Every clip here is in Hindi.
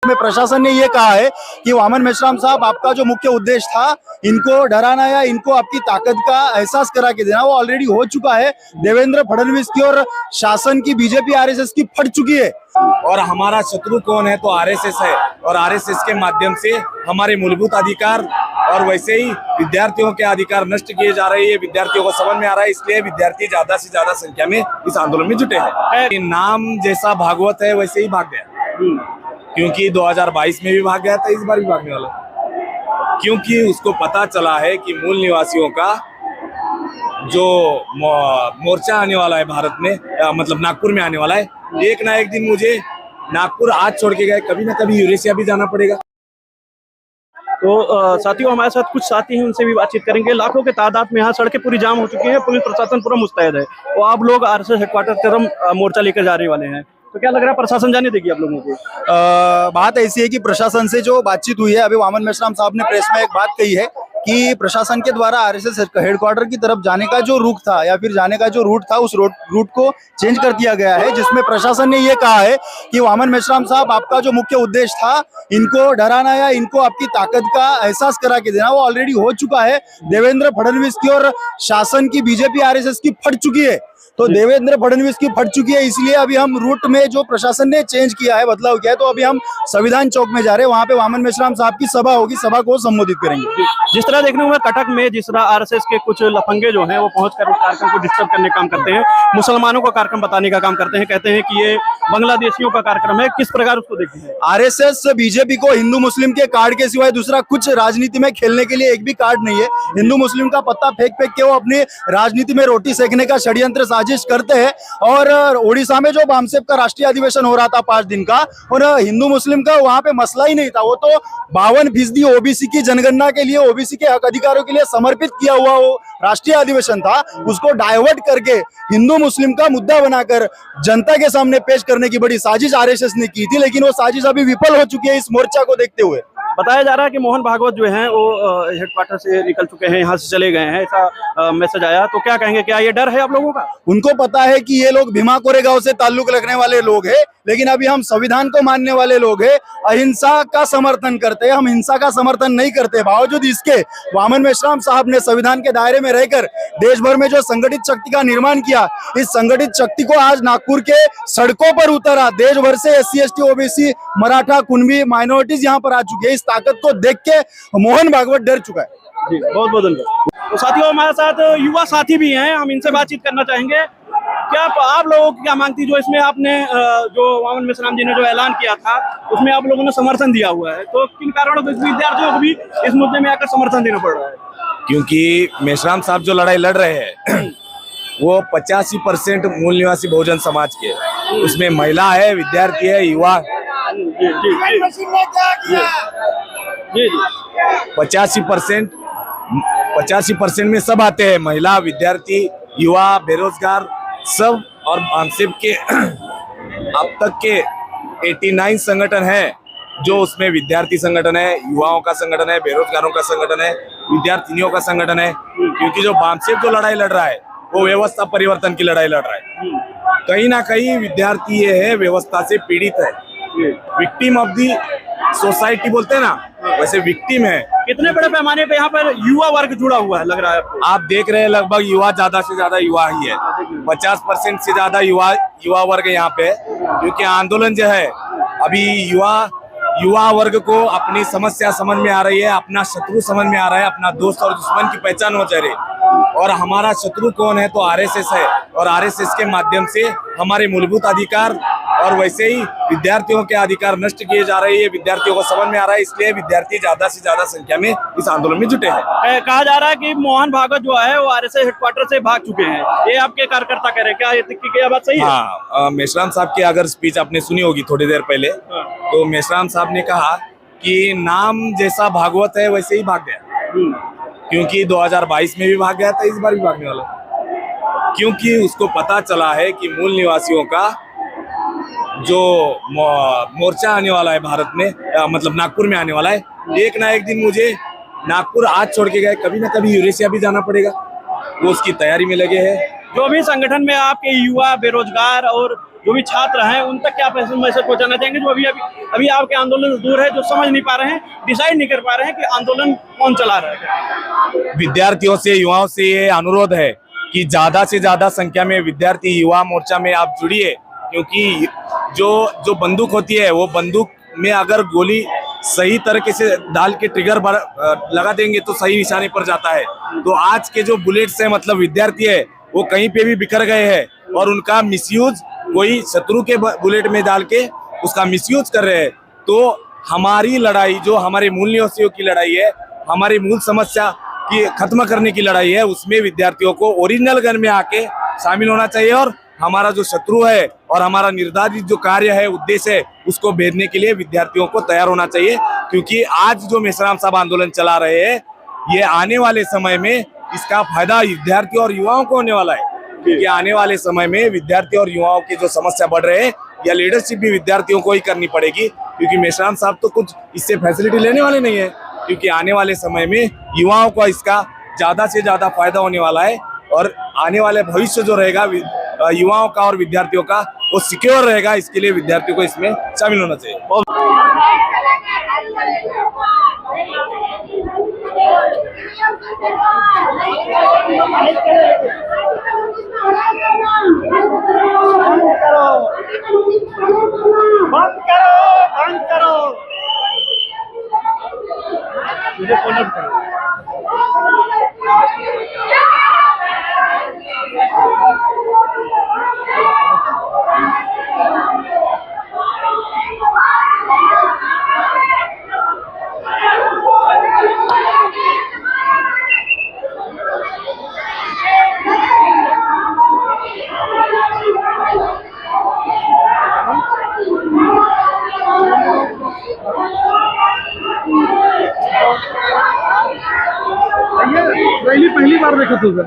जिसमें प्रशासन ने ये कहा है कि वामन मेश्राम साहब, आपका जो मुख्य उद्देश्य था इनको डराना या इनको आपकी ताकत का एहसास करा के देना, वो ऑलरेडी हो चुका है। देवेंद्र फडणवीस की और शासन की, बीजेपी आरएसएस की फट चुकी है। और हमारा शत्रु कौन है तो आरएसएस है, और आरएसएस के माध्यम से हमारे मूलभूत अधिकार और वैसे ही विद्यार्थियों के अधिकार नष्ट किए जा रहे हैं। विद्यार्थियों को समझ में आ रहा है, इसलिए विद्यार्थी ज्यादा से ज्यादा संख्या में इस आंदोलन में जुटे हैं। नाम जैसा भागवत है वैसे ही भाग गया, क्योंकि 2022 में भी भाग गया था, इस बार भी भागने वाला, क्योंकि उसको पता चला है कि मूल निवासियों का जो मोर्चा आने वाला है भारत में, मतलब नागपुर में आने वाला है, एक ना एक दिन मुझे नागपुर आज छोड़ के गए, कभी ना कभी यूरेशिया भी जाना पड़ेगा। तो साथियों, हमारे साथ कुछ साथी हैं, उनसे भी बातचीत करेंगे। लाखों के तादाद में यहाँ सड़कें पूरी जाम हो चुकी हैं, पुलिस प्रशासन पूरा मुस्तैद है। तो आप लोग आरएसएस हेडक्वार्टर तरफ मोर्चा लेकर जाने वाले हैं, तो क्या लग रहा है प्रशासन जाने देगी आप लोगों को? बात ऐसी है कि प्रशासन से जो बातचीत हुई है, अभी वामन मेश्राम साहब ने प्रेस में एक बात कही है कि प्रशासन के द्वारा आरएसएस हेडक्वार्टर की तरफ जाने का जो रुख था या फिर जाने का जो रूट था, उस रूट को चेंज कर दिया गया है, जिसमें प्रशासन ने ये कहा है कि वामन मेश्राम साहब, आपका जो मुख्य उद्देश्य था इनको डराना या इनको आपकी ताकत का एहसास करा के देना, वो ऑलरेडी हो चुका है। देवेंद्र फडणवीस की और शासन की, बीजेपी आरएसएस की फट चुकी है। तो देवेंद्र फडणवीस की फट चुकी है, इसलिए अभी हम रूट में जो प्रशासन ने चेंज किया है, बदलाव किया है, तो अभी हम संविधान चौक में जा रहे हैं। वहां पे वामन मेश्राम साहब की सभा होगी, सभा को संबोधित करेंगे। जिस तरह देखने को कटक में जिस तरह आरएसएस के कुछ लफंगे जो हैं वो पहुंचकर उस कार्यक्रम को डिस्टर्ब करने का काम करते हैं, मुसलमानों का कार्यक्रम बताने का काम करते हैं, कहते हैं कि ये बांग्लादेशियों का कार्यक्रम है, किस प्रकार उसको देखते हैं? आरएसएस बीजेपी को हिंदू मुस्लिम के कार्ड के सिवाय दूसरा कुछ राजनीति में खेलने के लिए एक भी कार्ड नहीं है। हिंदू मुस्लिम का पत्ता फेंक फेंक के वो अपनी राजनीति में रोटी सेकने का षड्यंत्र साजिश करते हैं। और ओडिशा में जो बामसेब का राष्ट्रीय अधिवेशन हो रहा था 5 दिन का, और हिंदू मुस्लिम का वहां पे मसला ही नहीं था, वो तो 52% ओबीसी की जनगणना के लिए, ओबीसी के हक अधिकारों के लिए समर्पित किया हुआ वो राष्ट्रीय अधिवेशन था। उसको डाइवर्ट करके हिंदू मुस्लिम का मुद्दा बनाकर जनता के सामने पेश करने की बड़ी साजिश आरएसएस ने की थी, लेकिन वो साजिश अभी विफल हो चुकी है इस मोर्चा को देखते हुए। बताया जा रहा है कि मोहन भागवत जो हैं वो हेडक्वार्टर से निकल चुके हैं, यहाँ से चले गए हैं, ऐसा मैसेज आया। तो क्या कहेंगे, क्या ये डर है आप लोगों का? उनको पता है कि ये लोग भीमा कोरेगांव से ताल्लुक रखने वाले लोग हैं, लेकिन अभी हम संविधान को मानने वाले लोग हैं, अहिंसा का समर्थन करते हैं, हम हिंसा का समर्थन नहीं करते। बावजूद इसके वामन मेश्राम साहब ने संविधान के दायरे में रहकर देश भर में जो संगठित शक्ति का निर्माण किया, इस संगठित शक्ति को आज नागपुर के सड़कों पर उतारा। देश भर से SC, ST, OBC, Maratha, Kunbi, minorities यहाँ पर आ चुके हैं। इस ताकत को देख के मोहन भागवत डर चुका है। जी, बहुत बहुत धन्यवाद। तो साथियों, हमारे साथ युवा साथी भी हैं, हम इनसे बातचीत करना चाहेंगे। क्या आप लोगों की क्या मांगती, जो इसमें आपने जो वामन मेश्राम जी ने जो ऐलान किया था उसमें आप लोगों ने समर्थन दिया हुआ है, तो किन कारणों से विद्यार्थियों को भी इस मुद्दे में आकर समर्थन देना पड़ रहा है? क्योंकि मेश्राम साहब जो लड़ाई लड़ रहे हैं वो 85% मूल निवासी बहुजन समाज के, उसमें महिला है, विद्यार्थी है, युवा। 85% में सब आते हैं, महिला, विद्यार्थी, युवा, बेरोजगार सब। और बामसेब के अब तक के 89 संगठन है, जो उसमें विद्यार्थी संगठन है, युवाओं का संगठन है, बेरोजगारों का संगठन है, विद्यार्थिनियों का संगठन है। क्योंकि जो बामसेब जो लड़ाई लड़ रहा है वो व्यवस्था परिवर्तन की लड़ाई लड़ रहा है। कहीं ना कहीं विद्यार्थी ये है, व्यवस्था से पीड़ित है, विक्टिम ऑफ दी सोसाइटी बोलते हैं ना, वैसे विक्टिम है। कितने बड़े पैमाने पे यहाँ पर युवा वर्ग जुड़ा हुआ है, लग रहा है आपको? आप देख रहे हैं लगभग युवा ज्यादा से ज्यादा युवा ही है, 50% से ज्यादा युवा वर्ग यहाँ पे, क्योंकि आंदोलन जो है अभी युवा वर्ग को अपनी समस्या समझ में आ रही है, अपना शत्रु समझ में आ रहा है, अपना दोस्त और दुश्मन की पहचान हो जा रही है। और हमारा शत्रु कौन है तो आरएसएस है, और आरएसएस के माध्यम से हमारे मूलभूत अधिकार और वैसे ही विद्यार्थियों के अधिकार नष्ट किए जा रहे हैं। विद्यार्थियों को समझ में आ रहा है, इसलिए विद्यार्थी ज्यादा से ज्यादा संख्या में इस आंदोलन में जुटे हैं। कहा जा रहा है कि मोहन भागवत जो है वो आरएसएस हेडक्वार्टर से भाग चुके हैं, ये आपके कार्यकर्ता कह रहे हैं, क्या ये बात सही है? हाँ, मेश्राम साहब की अगर स्पीच आपने सुनी होगी थोड़ी देर पहले, तो मेश्राम साहब ने कहा कि नाम जैसा भागवत है वैसे ही भाग गया, क्योंकि 2022 में भी भाग गया था, इस बार भी भागने वाला, क्योंकि उसको पता चला है कि मूल निवासियों का जो मोर्चा आने वाला है भारत में, मतलब नागपुर में आने वाला है, एक ना एक दिन मुझे नागपुर आज छोड़ के गए, कभी ना कभी यूरेशिया भी जाना पड़ेगा, वो उसकी तैयारी में लगे हैं। जो भी संगठन में आपके युवा, बेरोजगार और जो भी छात्र हैं उन तक क्या मैसेज पहुंचाना चाहेंगे जो अभी अभी अभी आपके आंदोलन से दूर है, जो समझ नहीं पा रहे हैं, डिसाइड नहीं कर पा रहे हैं कि आंदोलन कौन चला रहा है? विद्यार्थियों से, युवाओं से ये अनुरोध है कि ज्यादा से ज्यादा संख्या में विद्यार्थी युवा मोर्चा में आप जुड़िए, क्योंकि जो बंदूक होती है वो बंदूक में अगर गोली सही तरीके से डाल के ट्रिगर लगा देंगे तो सही निशाने पर जाता है। तो आज के जो बुलेट्स है, मतलब विद्यार्थी है, वो कहीं पे भी बिखर गए हैं और उनका मिसयूज कोई शत्रु के बुलेट में डाल के उसका मिसयूज कर रहे हैं। तो हमारी लड़ाई, जो हमारे मूल निवासियों की लड़ाई है, हमारी मूल समस्या की खत्म करने की लड़ाई है, उसमें विद्यार्थियों को ओरिजिनल गन में आके शामिल होना चाहिए और हमारा जो शत्रु है और हमारा निर्धारित जो कार्य है, उद्देश्य है, उसको भेदने के लिए विद्यार्थियों को तैयार होना चाहिए। क्योंकि आज जो मेश्राम साहब आंदोलन चला रहे हैं, ये आने वाले समय में इसका फायदा विद्यार्थियों और युवाओं को होने वाला है। क्योंकि आने वाले समय में विद्यार्थियों और युवाओं की जो समस्या बढ़ रहे हैं, या लीडरशिप भी विद्यार्थियों को ही करनी पड़ेगी, क्योंकि मेश्राम साहब तो कुछ इससे फैसिलिटी लेने वाले नहीं है। क्योंकि आने वाले समय में युवाओं को इसका ज्यादा से ज्यादा फायदा होने वाला है और आने वाले भविष्य जो रहेगा युवाओं का और विद्यार्थियों का, वो सिक्योर रहेगा। इसके लिए विद्यार्थियों को इसमें शामिल होना चाहिए। बंद करो मुझे कॉन्टेक्ट करो। पहली बार देखा था सर।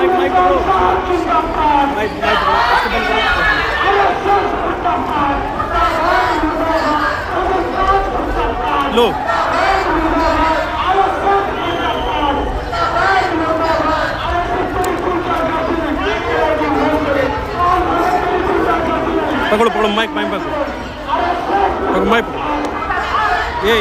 माइक माइक पकड़ो, माइक माइक पकड़ो, इसको बंद करो। लो पकड़ो पकड़ो, माइक माइक पकड़ो, माइक पकड़ो, ये